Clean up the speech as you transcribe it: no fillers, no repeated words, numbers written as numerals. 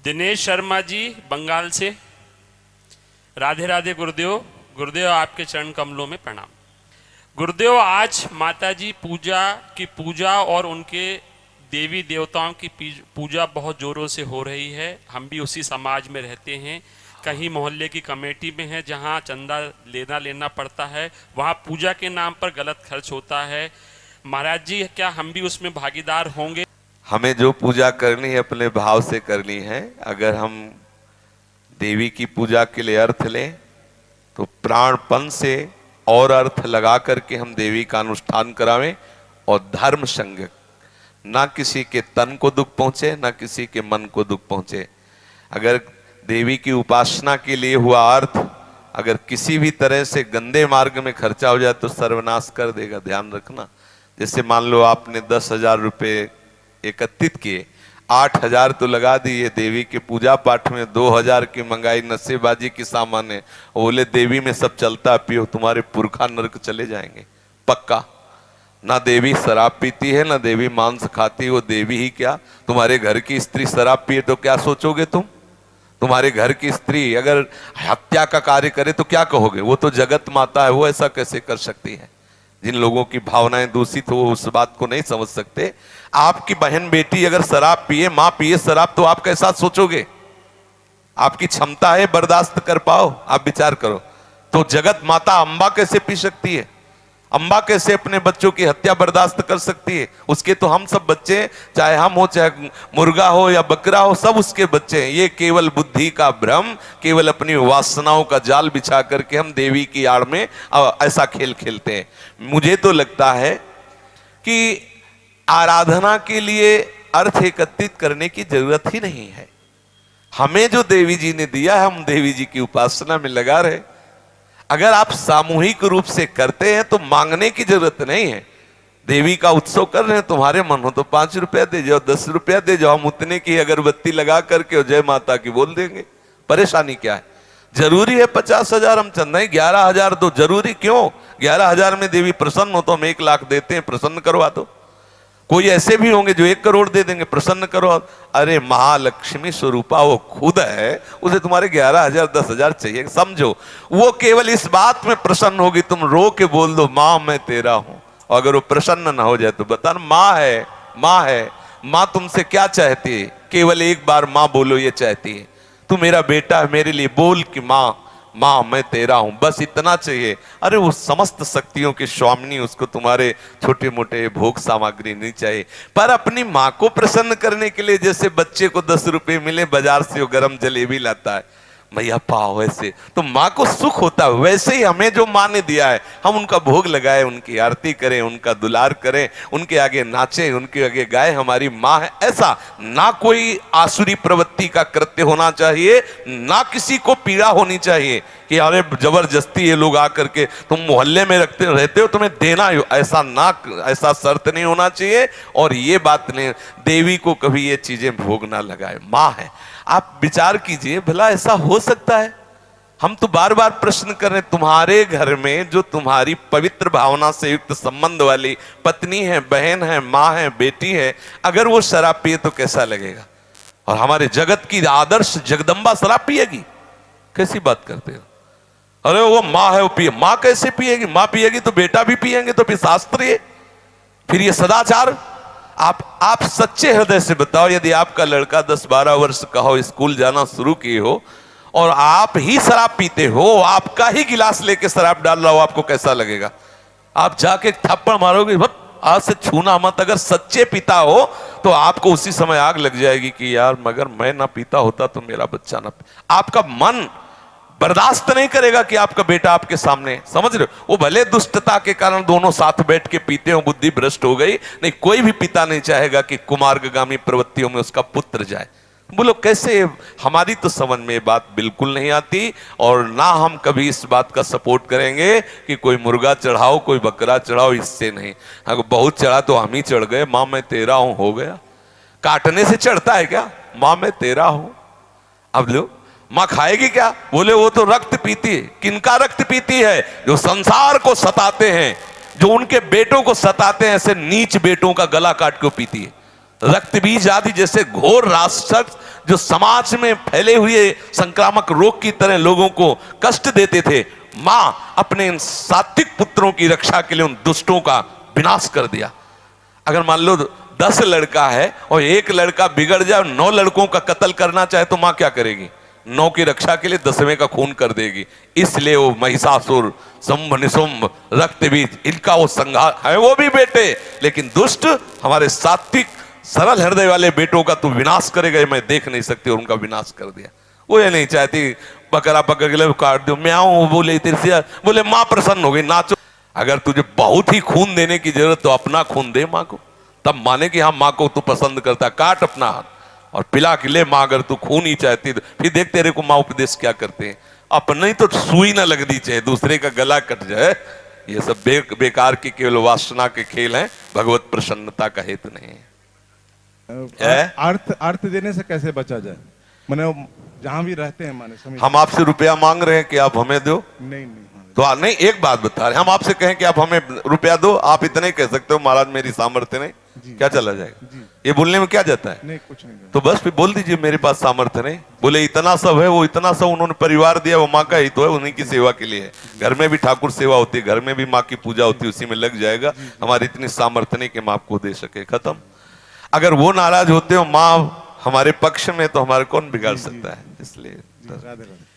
दिनेश शर्मा जी बंगाल से। राधे राधे गुरुदेव। गुरुदेव आपके चरण कमलों में प्रणाम। गुरुदेव, आज माता जी की पूजा और उनके देवी देवताओं की पूजा बहुत जोरों से हो रही है। हम भी उसी समाज में रहते हैं, कहीं मोहल्ले की कमेटी में है जहां चंदा लेना पड़ता है, वहां पूजा के नाम पर गलत खर्च होता है। महाराज जी, क्या हम भी उसमें भागीदार होंगे? हमें जो पूजा करनी है अपने भाव से करनी है। अगर हम देवी की पूजा के लिए अर्थ लें तो प्राणपन से और अर्थ लगा करके हम देवी का अनुष्ठान करावें और धर्म संग, ना किसी के तन को दुख पहुंचे ना किसी के मन को दुख पहुंचे। अगर देवी की उपासना के लिए हुआ अर्थ अगर किसी भी तरह से गंदे मार्ग में खर्चा हो जाए तो सर्वनाश कर देगा, ध्यान रखना। जैसे मान लो आपने 10,000 रुपये एकत्रित किए, 8,000 तो लगा दिए देवी के पूजा पाठ में, 2,000 की मंगाई नशेबाजी की सामान है, बोले देवी में सब चलता पियो, तुम्हारे पुरखा नरक चले जाएंगे पक्का। ना देवी शराब पीती है ना देवी मांस खाती, वो देवी ही क्या, तुम्हारे घर की स्त्री शराब पिए तो क्या सोचोगे तुम? तुम्हारे घर की स्त्री अगर हत्या का कार्य करे तो क्या कहोगे? वो तो जगत माता है, वो ऐसा कैसे कर सकती है? जिन लोगों की भावनाएं दूषित हो उस बात को नहीं समझ सकते। आपकी बहन बेटी अगर शराब पिए, मां पिए शराब, तो आप कैसा सोचोगे? आपकी क्षमता है बर्दाश्त कर पाओ? आप विचार करो। तो जगत माता अम्बा कैसे पी सकती है? अम्बा कैसे अपने बच्चों की हत्या बर्दाश्त कर सकती है? उसके तो हम सब बच्चे, चाहे हम हो चाहे मुर्गा हो या बकरा हो, सब उसके बच्चे हैं। ये केवल बुद्धि का भ्रम, केवल अपनी वासनाओं का जाल बिछा करके हम देवी की आड़ में ऐसा खेल खेलते हैं। मुझे तो लगता है कि आराधना के लिए अर्थ एकत्रित करने की जरूरत ही नहीं है। हमें जो देवी जी ने दिया है हम देवी जी की उपासना में लगा रहे। अगर आप सामूहिक रूप से करते हैं तो मांगने की जरूरत नहीं है। देवी का उत्सव कर रहे हैं, तुम्हारे मन हो तो 5 रुपया दे जाओ, 10 रुपया दे जाओ, हम उतने की अगरबत्ती लगा करके और जय माता की बोल देंगे। परेशानी क्या है? जरूरी है 50,000 हम चंदा? नहीं, 11,000 दो। जरूरी क्यों? 11,000 में देवी प्रसन्न हो तो हम 1 लाख देते हैं, प्रसन्न करवा दो। कोई ऐसे भी होंगे जो 1 करोड़ दे देंगे, प्रसन्न करो। अरे महालक्ष्मी स्वरूपा वो खुद है, उसे तुम्हारे 11,000 10,000 चाहिए, समझो। वो केवल इस बात में प्रसन्न होगी, तुम रो के बोल दो मां मैं तेरा हूं, और अगर वो प्रसन्न ना हो जाए तो बता मां है, मां है। मां तुमसे क्या चाहती है? केवल एक बार मां बोलो, ये चाहती है तू मेरा बेटा है, मेरे लिए बोल कि मां मां मैं तेरा हूं, बस इतना चाहिए। अरे वो समस्त शक्तियों की स्वामिनी, उसको तुम्हारे छोटे मोटे भोग सामग्री नहीं चाहिए। पर अपनी मां को प्रसन्न करने के लिए, जैसे बच्चे को 10 रुपए मिले बाजार से वो गरम जलेबी लाता है, भैया पाओ, ऐसे तो माँ को सुख होता है। वैसे ही हमें जो माँ ने दिया है हम उनका भोग लगाए, उनकी आरती करें, उनका दुलार करें, उनके आगे नाचें, उनके आगे गाए हमारी माँ है। ऐसा ना कोई आसुरी प्रवृत्ति का कृत्य होना चाहिए, ना किसी को पीड़ा होनी चाहिए कि अरे जबरदस्ती ये लोग आकर के तुम मोहल्ले में रहते हो तुम्हें देना हो, ऐसा शर्त नहीं होना चाहिए। और ये बात ने देवी को कभी ये चीजें भोग ना लगाए, माँ है। आप विचार कीजिए, भला ऐसा हो सकता है? हम तो बार बार प्रश्न कर रहे हैं, तुम्हारे घर में जो तुम्हारी पवित्र भावना से युक्त संबंध वाली पत्नी है, बहन है, माँ है, बेटी है, अगर वो शराब पिए तो कैसा लगेगा? और हमारे जगत की आदर्श जगदम्बा शराब पिएगी? कैसी बात करते हो? अरे वो माँ है वो पिए, माँ कैसे पिएगी? माँ पिएगी तो बेटा भी पिएंगे, तो फिर शास्त्र है, फिर ये सदाचार। आप सच्चे हृदय से बताओ, यदि आपका लड़का 10-12 वर्ष का हो, स्कूल जाना शुरू किए हो और आप ही शराब पीते हो, आपका ही गिलास लेके शराब डाल रहा हो, आपको कैसा लगेगा? आप जाके थप्पड़ मारोगे, आज से छूना मत। अगर सच्चे पिता हो तो आपको उसी समय आग लग जाएगी कि यार मगर मैं ना पीता होता तो मेरा बच्चा ना। आपका मन बर्दाश्त नहीं करेगा कि आपका बेटा आपके सामने, समझ रहे हो? वो भले दुष्टता के कारण दोनों साथ बैठ के पीते हो, बुद्धि भ्रष्ट हो गई, नहीं कोई भी पिता नहीं चाहेगा कि कुमार्गामी प्रवृत्तियों में उसका पुत्र जाए। बोलो कैसे? हमारी तो समझ में ये बात बिल्कुल नहीं आती, और ना हम कभी इस बात का सपोर्ट करेंगे कि कोई मुर्गा चढ़ाओ कोई बकरा चढ़ाओ, इससे नहीं। अगर बहुत चढ़ा तो हम ही चढ़ गए, मां मैं तेरा हूं, हो गया। काटने से चढ़ता है क्या? मां मैं तेरा हूं। अब लो मां खाएगी क्या? बोले वो तो रक्त पीती है। किनका रक्त पीती है? जो संसार को सताते हैं, जो उनके बेटों को सताते हैं, ऐसे नीच बेटों का गला काट के पीती है। रक्त बीज आदि जैसे घोर राक्षस जो समाज में फैले हुए संक्रामक रोग की तरह लोगों को कष्ट देते थे, मां अपने इन सात्विक पुत्रों की रक्षा के लिए उन दुष्टों का विनाश कर दिया। अगर मान लो 10 लड़का है और एक लड़का बिगड़ जाए, 9 लड़कों का कत्ल करना चाहे तो मां क्या करेगी? 9 की रक्षा के लिए 10वें का खून कर देगी। इसलिए वो महिषासुर, शुंभ निशुंभ, रक्त बीज, इनका वो संहार है, वो भी बेटे, लेकिन दुष्ट हमारे सात्विक सरल हृदय वाले बेटों का तू विनाश करेगा, मैं देख नहीं सकती, और उनका विनाश कर दिया। वो ये नहीं चाहती बकरा पकड़ के ले काट दो, म्याऊं बोले तेरे से, बोले मां प्रसन्न हो गई, नाचो। अगर तुझे बहुत ही खून देने की जरूरत तो अपना खून दे मां को, तब माने कि हाँ मां को तू पसंद करता, काट अपना हाथ और पिला के ले मां। अगर तू खून ही चाहती तो फिर देख तेरे को मां उपदेश क्या करते हैं, अपने ही तो सुई ना लगनी चाहिए, दूसरे का गला कट जाए। ये सब बेकार की केवल वासना के खेल हैं, भगवत प्रसन्नता का हेतु नहीं है। अर्थ देने से कैसे बचा जाए? मैंने जहां भी रहते हैं माने हम आपसे रुपया मांग रहे हैं कि आप हमें दो, नहीं तो नहीं, एक बात बता रहे, हम आपसे कहें कि आप हमें रुपया दो, आप इतने कह सकते हो महाराज मेरी सामर्थ्य नहीं, क्या चला जाएगा? ये बोलने में क्या जाता है? नहीं, कुछ नहीं। तो बस फिर बोल दीजिए मेरे पास सामर्थ्य नहीं। बोले इतना सब है, वो इतना सब उन्होंने परिवार दिया, वो माँ का ही तो है, उन्हीं की सेवा के लिए है। घर में भी ठाकुर सेवा होती है, घर में भी माँ की पूजा होती है, उसी में लग जाएगा। हमारी इतनी सामर्थ्य नहीं कि हम आपको दे सके, खत्म। अगर वो नाराज होते हो माँ हमारे पक्ष में, तो हमारे कौन बिगाड़ सकता है? इसलिए राधे राधे।